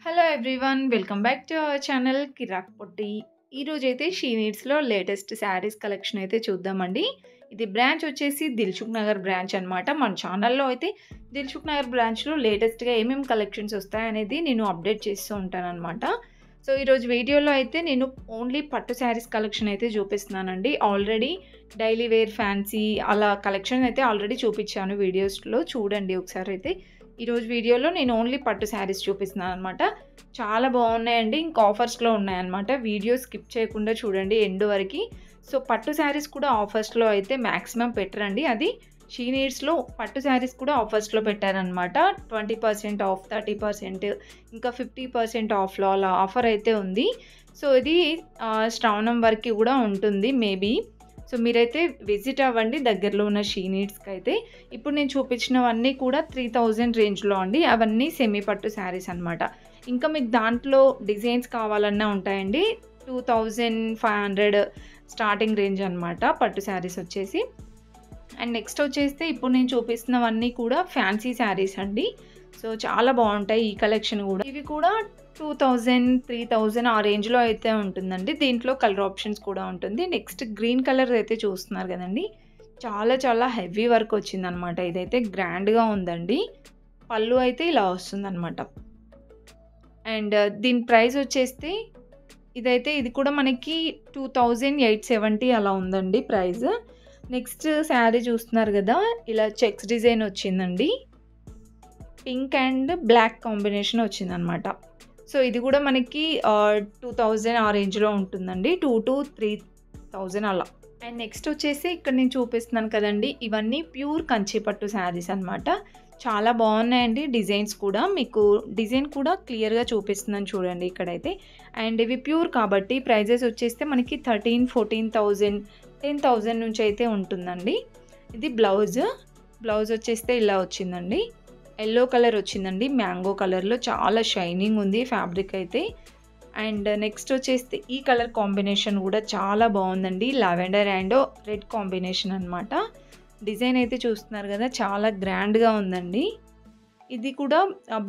Hello everyone. Welcome back to our channel Kiraak Potti. ఈరోజైతే she నీడ్స్‌లో latest saris collection అయితే చూద్దామండి. ఇది బ్రాంచ్ వచ్చేసి దిల్సుఖ్ నగర్ బ్రాంచ్ అనమాట. మన ఛానల్‌లో అయితే దిల్సుఖ్ నగర్ బ్రాంచ్‌లో లేటెస్ట్‌గా ఏమేమి కలెక్షన్స్ వస్తాయనేది నేను అప్డేట్ చేస్తూ ఉంటాననమాట. సో, ఈరోజు వీడియోలో అయితే నేను ఓన్లీ పట్టు శారీస్ కలెక్షన్ అయితే చూపిస్తున్నానండి. ఆల్రెడీ డైలీ వేర్, ఫ్యాన్సీ అలా కలెక్షన్ అయితే ఆల్రెడీ చూపించాను వీడియోస్‌లో. చూడండి ఒకసారి అయితే. ఈరోజు వీడియోలో నేను ఓన్లీ పట్టు శారీస్ చూపిస్తున్నాను అనమాట. చాలా బాగున్నాయండి. ఇంకా ఆఫర్స్లో ఉన్నాయన్నమాట. వీడియో స్కిప్ చేయకుండా చూడండి ఎండ్ వరకు. సో, పట్టు శారీస్ కూడా ఆఫర్స్లో అయితే మ్యాక్సిమం పెట్టరండి. అది షీ నీడ్స్‌లో పట్టు శారీస్ కూడా ఆఫర్స్లో పెట్టారనమాట. 20% ఆఫ్, 30%, ఇంకా 50% ఆఫ్లో అలా ఆఫర్ అయితే ఉంది. సో, ఇది శ్రావణం వరకు కూడా ఉంటుంది మేబీ. సో, మీరైతే విజిట్ అవ్వండి దగ్గరలో ఉన్న షీ నీడ్స్‌కి అయితే. ఇప్పుడు నేను చూపించినవన్నీ కూడా 3000 రేంజ్లో అండి. అవన్నీ సెమీ పట్టు శారీస్ అనమాట. ఇంకా మీకు దాంట్లో డిజైన్స్ కావాలన్నా ఉంటాయండి. 2500 స్టార్టింగ్ రేంజ్ అనమాట పట్టు శారీస్ వచ్చేసి. అండ్ నెక్స్ట్ వచ్చేస్తే ఇప్పుడు నేను చూపిస్తున్నవన్నీ కూడా ఫ్యాన్సీ శారీస్ అండి. సో, చాలా బాగుంటాయి ఈ కలెక్షన్ కూడా. ఇవి కూడా 2000, 3000 ఆ రేంజ్లో అయితే ఉంటుందండి. దీంట్లో కలర్ ఆప్షన్స్ కూడా ఉంటుంది. నెక్స్ట్ గ్రీన్ కలర్ అయితే చూస్తున్నారు కదండి. చాలా చాలా హెవీ వర్క్ వచ్చిందనమాట. ఇదైతే గ్రాండ్గా ఉందండి. పళ్ళు అయితే ఇలా వస్తుందన్నమాట. అండ్ దీని ప్రైస్ వచ్చేస్తే ఇది కూడా మనకి 2870 అలా ఉందండి ప్రైస్. నెక్స్ట్ శారీ చూస్తున్నారు కదా, ఇలా చెక్స్ డిజైన్ వచ్చిందండి. పింక్ అండ్ బ్లాక్ కాంబినేషన్ వచ్చిందనమాట. సో, ఇది కూడా మనకి 2000 ఆ రేంజ్లో ఉంటుందండి. 2 to 3000 అలా. అండ్ నెక్స్ట్ వచ్చేసి ఇక్కడ నేను చూపిస్తున్నాను కదండి, ఇవన్నీ ప్యూర్ కంచిపట్టు శారీస్ అనమాట. చాలా బాగున్నాయండి డిజైన్స్ కూడా. మీకు డిజైన్ కూడా క్లియర్గా చూపిస్తున్నాను చూడండి ఇక్కడైతే. అండ్ ఇవి ప్యూర్ కాబట్టి ప్రైజెస్ వచ్చేస్తే మనకి 13,000, 14,000, 10,000 నుంచి అయితే ఉంటుందండి. ఇది బ్లౌజ్ వచ్చేస్తే ఇలా వచ్చిందండి. ఎల్లో కలర్ వచ్చిందండి. మ్యాంగో కలర్లో చాలా షైనింగ్ ఉంది ఫ్యాబ్రిక్ అయితే. అండ్ నెక్స్ట్ వచ్చేస్తే ఈ కలర్ కాంబినేషన్ కూడా చాలా బాగుందండి. లావెండర్ అండ్ రెడ్ కాంబినేషన్ అనమాట. డిజైన్ అయితే చూస్తున్నారు కదా, చాలా గ్రాండ్గా ఉందండి. ఇది కూడా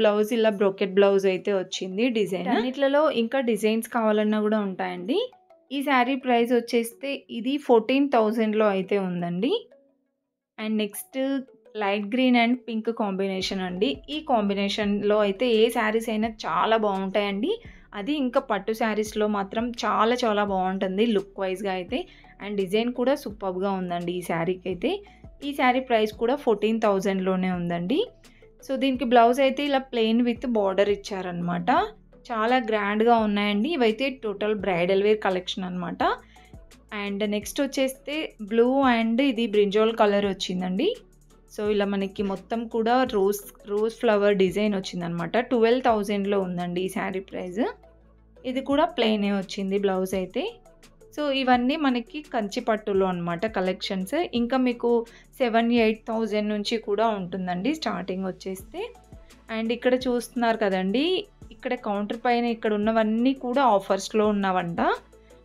బ్లౌజ్ ఇలా బ్రోకెట్ బ్లౌజ్ అయితే వచ్చింది డిజైన్. అన్నిట్లలో ఇంకా డిజైన్స్ కావాలన్నా కూడా ఉంటాయండి. ఈ శారీ ప్రైస్ వచ్చేస్తే ఇది 14,000లో అయితే ఉందండి. And next light green and pink combination అండి. ఈ కాంబినేషన్లో అయితే ఏ శారీస్ అయినా చాలా బాగుంటాయండి. అది ఇంకా పట్టు శారీస్లో మాత్రం చాలా చాలా బాగుంటుంది లుక్ వైజ్గా అయితే. అండ్ డిజైన్ కూడా సూపర్గా ఉందండి ఈ శారీకి అయితే. ఈ శారీ ప్రైస్ కూడా 14,000లోనే ఉందండి. సో, దీనికి బ్లౌజ్ అయితే ఇలా ప్లెయిన్ విత్ బార్డర్ ఇచ్చారనమాట. చాలా గ్రాండ్గా ఉన్నాయండి. ఇవైతే టోటల్ బ్రైడల్ వేర్ కలెక్షన్ అనమాట. అండ్ నెక్స్ట్ వచ్చేస్తే బ్లూ అండ్ ఇది బ్రింజాల్ కలర్ వచ్చిందండి. సో, ఇలా మనకి మొత్తం కూడా రోజ్ ఫ్లవర్ డిజైన్ వచ్చిందనమాట. 12,000లో ఉందండి ఈ శారీ ప్రైస్. ఇది కూడా ప్లెయినే వచ్చింది బ్లౌజ్ అయితే. సో, ఇవన్నీ మనకి కంచి పట్టులో అనమాట కలెక్షన్స్. ఇంకా మీకు 7,000-8,000 నుంచి కూడా ఉంటుందండి స్టార్టింగ్ వచ్చేస్తే. అండ్ ఇక్కడ చూస్తున్నారు కదండి, ఇక్కడ కౌంటర్ పైన ఇక్కడ ఉన్నవన్నీ కూడా ఆఫర్స్లో ఉన్నవంట.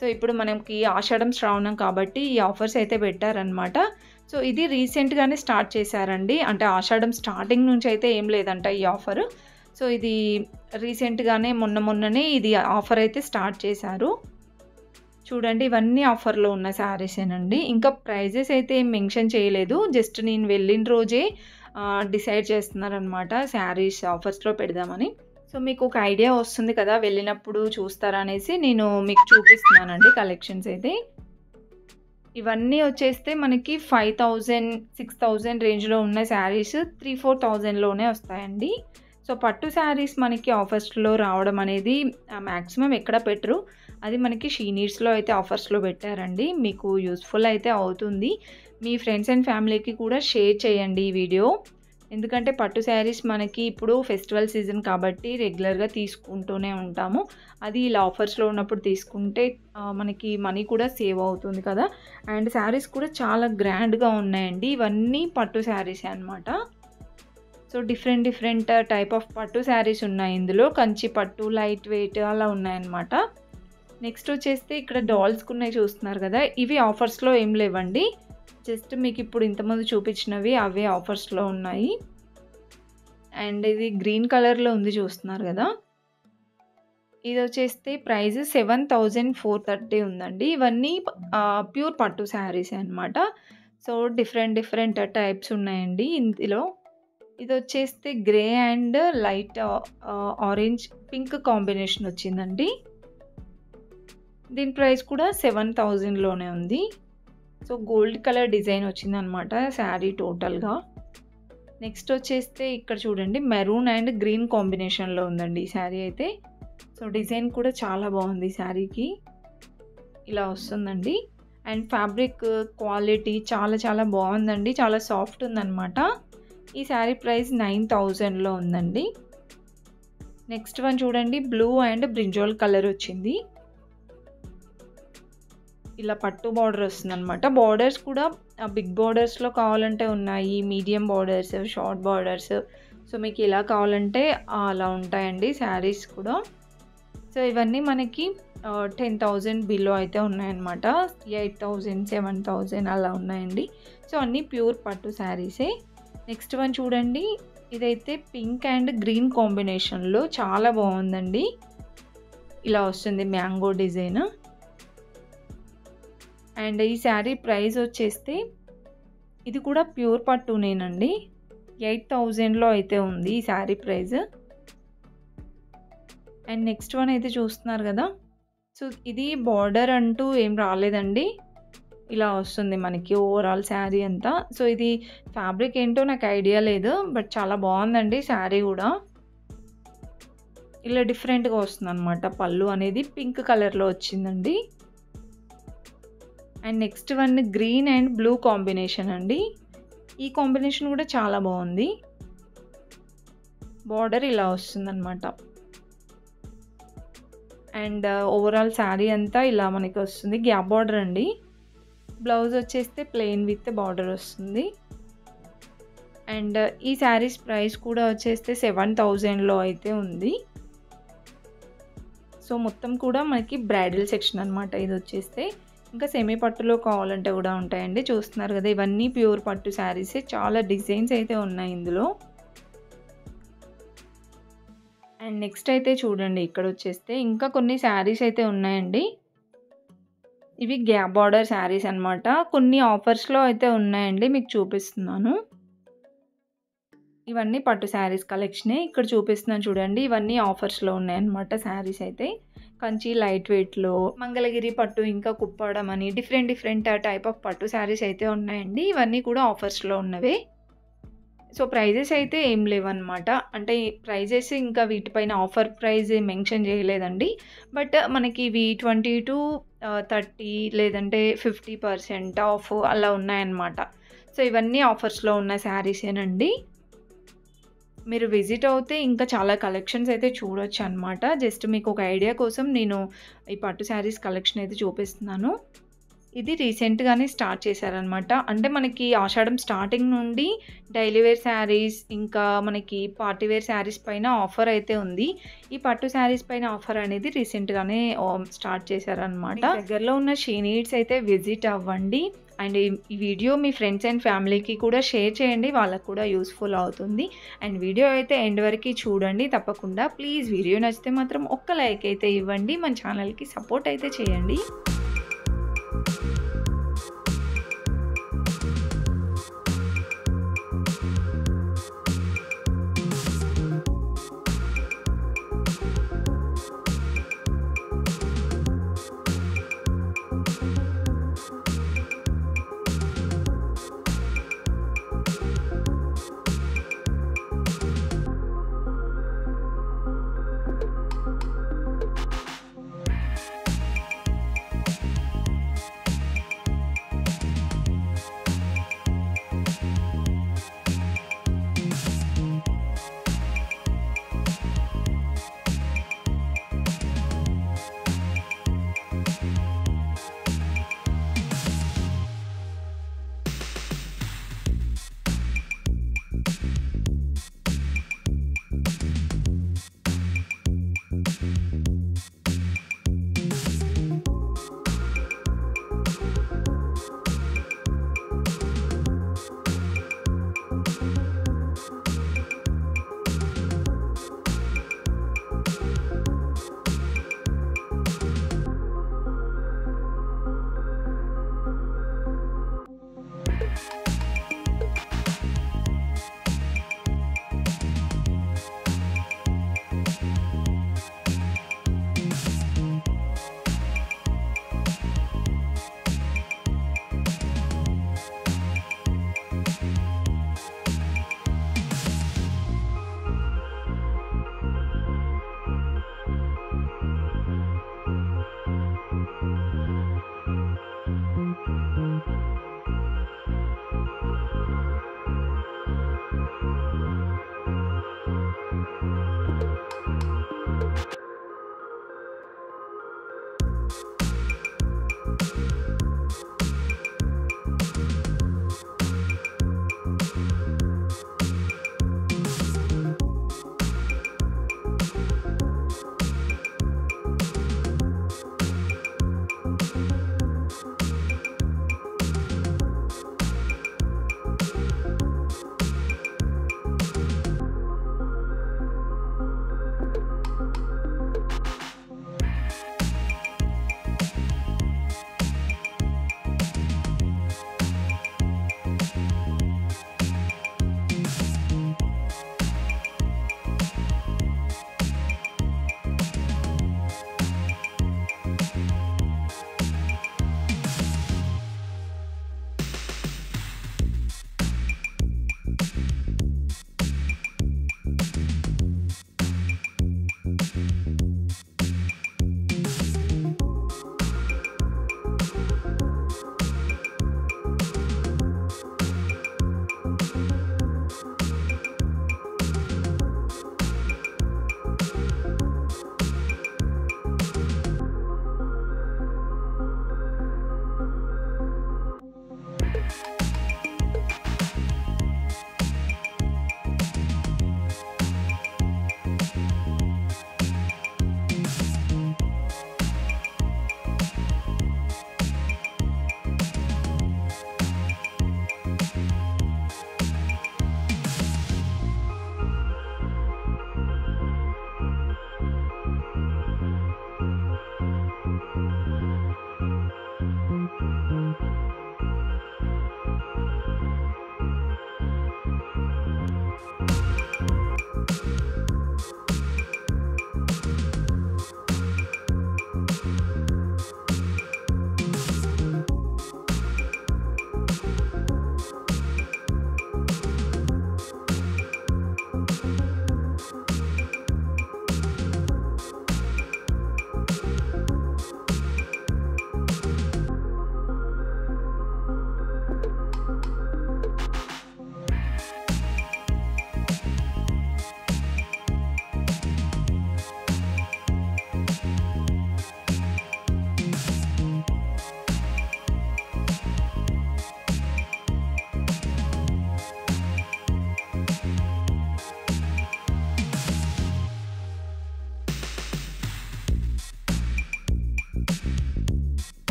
సో, ఇప్పుడు మనకి ఆషాఢం శ్రావణం కాబట్టి ఈ ఆఫర్స్ అయితే పెట్టారనమాట. సో, ఇది రీసెంట్గానే స్టార్ట్ చేశారండి. అంటే ఆషాఢం స్టార్టింగ్ నుంచి అయితే ఏం లేదంట ఈ ఆఫర్. సో, ఇది రీసెంట్గానే మొన్ననే ఇది ఆఫర్ అయితే స్టార్ట్ చేశారు. చూడండి, ఇవన్నీ ఆఫర్లో ఉన్న శారీసేనండి. ఇంకా ప్రైజెస్ అయితే ఏం మెన్షన్ చేయలేదు. జస్ట్ నేను వెళ్ళిన రోజే డిసైడ్ చేస్తున్నారనమాట శారీస్ ఆఫర్స్లో పెడదామని. సో, మీకు ఒక ఐడియా వస్తుంది కదా వెళ్ళినప్పుడు చూస్తారా అనేసి నేను మీకు చూపిస్తున్నానండి కలెక్షన్స్ అయితే. ఇవన్నీ వచ్చేస్తే మనకి 5,000, 6,000 రేంజ్లో ఉన్న శారీస్ 3,000-4,000లోనే వస్తాయండి. సో, పట్టు శారీస్ మనకి ఆఫర్స్లో రావడం అనేది మ్యాక్సిమం ఎక్కడ పెట్టరు. అది మనకి షీ నీడ్స్లో అయితే ఆఫర్స్లో పెట్టారండి. మీకు యూస్ఫుల్ అయితే అవుతుంది. మీ ఫ్రెండ్స్ అండ్ ఫ్యామిలీకి కూడా షేర్ చేయండి ఈ వీడియో. ఎందుకంటే పట్టు శారీస్ మనకి ఇప్పుడు ఫెస్టివల్ సీజన్ కాబట్టి రెగ్యులర్గా తీసుకుంటూనే ఉంటాము. అది ఇలా ఆఫర్స్లో ఉన్నప్పుడు తీసుకుంటే మనకి మనీ కూడా సేవ్ అవుతుంది కదా. అండ్ శారీస్ కూడా చాలా గ్రాండ్గా ఉన్నాయండి. ఇవన్నీ పట్టు శారీసే అనమాట. సో, డిఫరెంట్ టైప్ ఆఫ్ పట్టు శారీస్ ఉన్నాయి ఇందులో. కంచి పట్టు, లైట్ వెయిట్ అలా ఉన్నాయన్నమాట. నెక్స్ట్ వచ్చేస్తే ఇక్కడ డాల్స్కి ఉన్నాయి చూస్తున్నారు కదా, ఇవి ఆఫర్స్లో ఏం లేవండి. జస్ట్ మీకు ఇప్పుడు ఇంతకుముందు చూపించినవి అవే ఆఫర్స్లో ఉన్నాయి. అండ్ ఇది గ్రీన్ కలర్లో ఉంది చూస్తున్నారు కదా. ఇదొచ్చేస్తే ప్రైస్ 7,430 ఉందండి. ఇవన్నీ ప్యూర్ పట్టు శారీసే అనమాట. సో, డిఫరెంట్ టైప్స్ ఉన్నాయండి ఇందులో. ఇదొచ్చేస్తే grey and light orange, pink combination వచ్చిందండి. దీని ప్రైస్ కూడా 7,000లోనే ఉంది. సో, గోల్డ్ కలర్ డిజైన్ వచ్చిందనమాట శారీ టోటల్‌గా. నెక్స్ట్ వచ్చేస్తే ఇక్కడ చూడండి మెరూన్ అండ్ గ్రీన్ కాంబినేషన్‌లో ఉందండి ఈ శారీ అయితే. సో, డిజైన్ కూడా చాలా బాగుంది ఈ శారీకి. ఇలా వస్తుందండి. అండ్ ఫ్యాబ్రిక్ క్వాలిటీ చాలా బాగుందండి. చాలా సాఫ్ట్ ఉందనమాట. ఈ శారీ ప్రైస్ 9,000లో ఉందండి. నెక్స్ట్ వన్ చూడండి బ్లూ అండ్ బ్రింజాల్ కలర్ వచ్చింది. ఇలా పట్టు బార్డర్ వస్తుందనమాట. బార్డర్స్ కూడా బిగ్ బార్డర్స్‌లో కావాలంటే ఉన్నాయి. Medium borders, short borders. So, మీకు ఎలా కావాలంటే అలా ఉంటాయండి శారీస్ కూడా. సో, ఇవన్నీ మనకి 10,000 బిలో అయితే ఉన్నాయన్నమాట. 8,000, 7,000 అలా ఉన్నాయండి. సో, అన్నీ ప్యూర్ పట్టు శారీసే. నెక్స్ట్ వన్ చూడండి. ఇదైతే పింక్ అండ్ గ్రీన్ కాంబినేషన్‌లో చాలా బాగుందండి. ఇలా వస్తుంది మ్యాంగో డిజైన్. అండ్ ఈ శారీ ప్రైస్ వచ్చేస్తే ఇది కూడా ప్యూర్ పట్టునేనండి. 8,000లో అయితే ఉంది ఈ sari price. And next one అయితే చూస్తున్నారు కదా. సో, ఇది బార్డర్ అంటూ ఏం రాలేదండి. ఇలా వస్తుంది మనకి ఓవరాల్ శారీ అంతా. సో, ఇది ఫ్యాబ్రిక్ ఏంటో నాకు ఐడియా లేదు. బట్ చాలా బాగుందండి శారీ కూడా. ఇలా డిఫరెంట్‌గా వస్తుందన్నమాట. పళ్ళు అనేది పింక్ కలర్‌లో వచ్చిందండి. And next one green and blue combination అండి. ఈ కాంబినేషన్ కూడా చాలా బాగుంది. బార్డర్ ఇలా వస్తుందన్నమాట. అండ్ ఓవరాల్ శారీ అంతా ఇలా మనకి వస్తుంది. గ్యాప్ బార్డర్ అండి. బ్లౌజ్ వచ్చేస్తే ప్లెయిన్ విత్ బార్డర్ వస్తుంది. అండ్ ఈ శారీస్ ప్రైస్ కూడా వచ్చేస్తే 7,000లో అయితే ఉంది. సో, మొత్తం కూడా మనకి బ్రైడల్ సెక్షన్ అనమాట ఇది వచ్చేస్తే. ఇంకా సెమీ పట్టులో కావాలంటే కూడా ఉంటాయండి. చూస్తున్నారు కదా ఇవన్నీ ప్యూర్ పట్టు శారీసే. చాలా డిజైన్స్ అయితే ఉన్నాయి ఇందులో. అండ్ నెక్స్ట్ అయితే చూడండి ఇక్కడ వచ్చేస్తే ఇంకా కొన్ని శారీస్ అయితే ఉన్నాయండి. ఇవి గ్యాప్ బార్డర్ శారీస్ అనమాట. కొన్ని ఆఫర్స్‌లో అయితే ఉన్నాయండి. మీకు చూపిస్తున్నాను. ఇవన్నీ పట్టు శారీస్ కలెక్షనే. ఇక్కడ చూపిస్తున్నాను చూడండి. ఇవన్నీ ఆఫర్స్‌లో ఉన్నాయన్నమాట శారీస్ అయితే. కంచి లైట్ వెయిట్‌లో, మంగళగిరి పట్టు, ఇంకా కుప్పడం అని డిఫరెంట్ టైప్ ఆఫ్ పట్టు శారీస్ అయితే ఉన్నాయండి. ఇవన్నీ కూడా ఆఫర్స్‌లో ఉన్నవే. సో, ప్రైజెస్ అయితే ఏం లేవన్నమాట. అంటే ప్రైజెస్ ఇంకా వీటిపైన ఆఫర్ ప్రైస్ మెన్షన్ చేయలేదండి. బట్ మనకి ఇవి 20-30 లేదంటే 50% ఆఫ్ అలా ఉన్నాయన్నమాట. సో, ఇవన్నీ ఆఫర్స్‌లో ఉన్న శారీసేనండి. మీరు విజిట్ అవుతే ఇంకా చాలా కలెక్షన్స్ అయితే చూడొచ్చనమాట. జస్ట్ మీకు ఒక ఐడియా కోసం నేను ఈ పట్టు శారీస్ కలెక్షన్ అయితే చూపిస్తున్నాను. ఇది రీసెంట్‌గానే స్టార్ట్ చేశారనమాట. అంటే మనకి ఆషాఢం స్టార్టింగ్ నుండి డైలీ వేర్ శారీస్, ఇంకా మనకి పార్టీ వేర్ శారీస్ పైన ఆఫర్ అయితే ఉంది. ఈ పట్టు శారీస్ పైన ఆఫర్ అనేది రీసెంట్‌గానే స్టార్ట్ చేశారనమాట. దగ్గరలో ఉన్న షీ నీడ్స్ అయితే విజిట్ అవ్వండి. అండ్ ఈ వీడియో మీ ఫ్రెండ్స్ అండ్ ఫ్యామిలీకి కూడా షేర్ చేయండి. వాళ్ళకి కూడా యూస్‌ఫుల్ అవుతుంది. అండ్ వీడియో అయితే ఎండ్ వరకు చూడండి తప్పకుండా. ప్లీజ్ వీడియో నచ్చితే మాత్రం ఒక్క లైక్ అయితే ఇవ్వండి. మన ఛానల్‌కి సపోర్ట్ అయితే చేయండి.